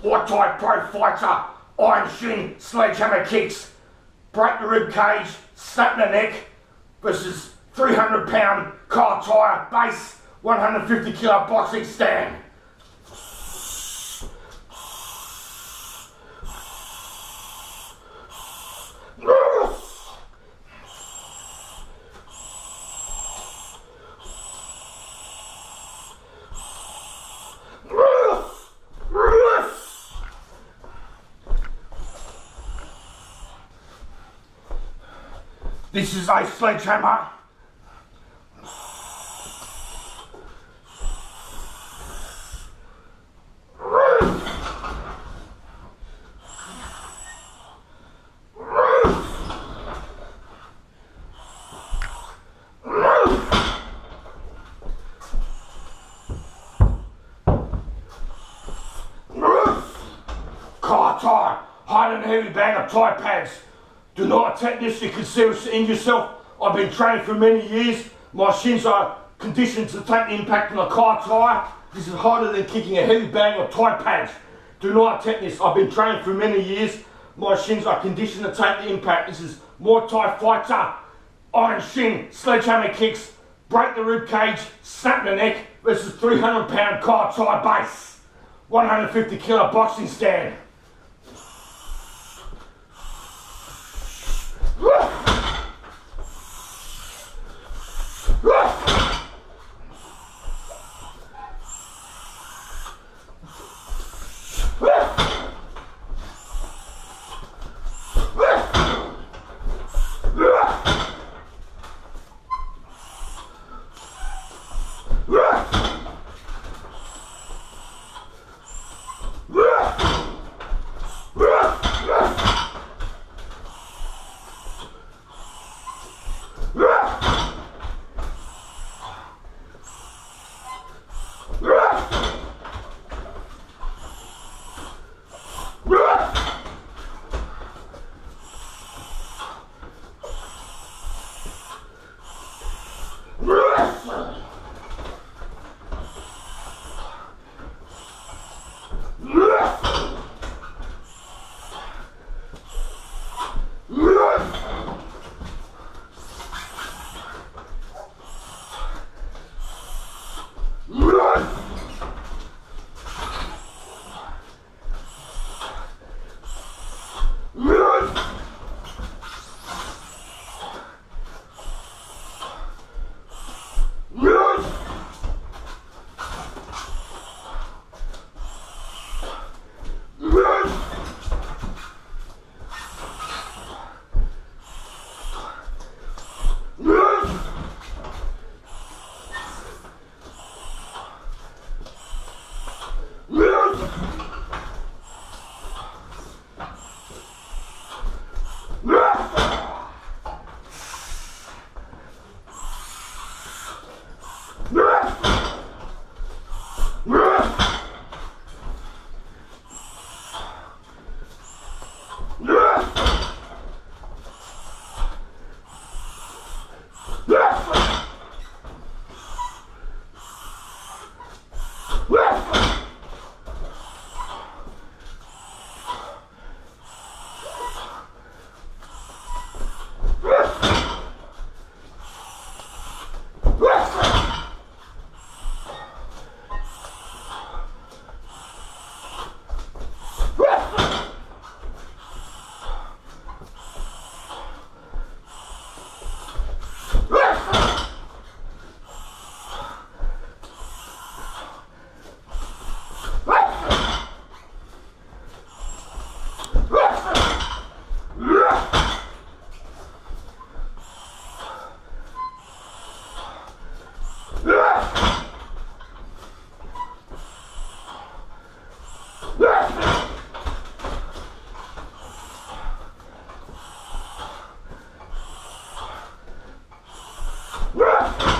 or Thai pro fighter, iron shin, sledgehammer kicks, break the rib cage, snap the neck, versus 300-pound Tyre base, 150 kilo boxing stand. This is a sledgehammer. Tyre, hide and heavy bag of Tyre pads. Do not attack this, you can seriously injure yourself. I've been training for many years. My shins are conditioned to take the impact on the Tyre. This is harder than kicking a heavy bag of Tyre pads. Do not attack this. I've been training for many years. My shins are conditioned to take the impact. This is Muay Thai fighter, iron shin, sledgehammer kicks, break the rib cage, snap the neck, versus 300-pound Tyre base, 150 kilo boxing stand. BAREKNUCKLE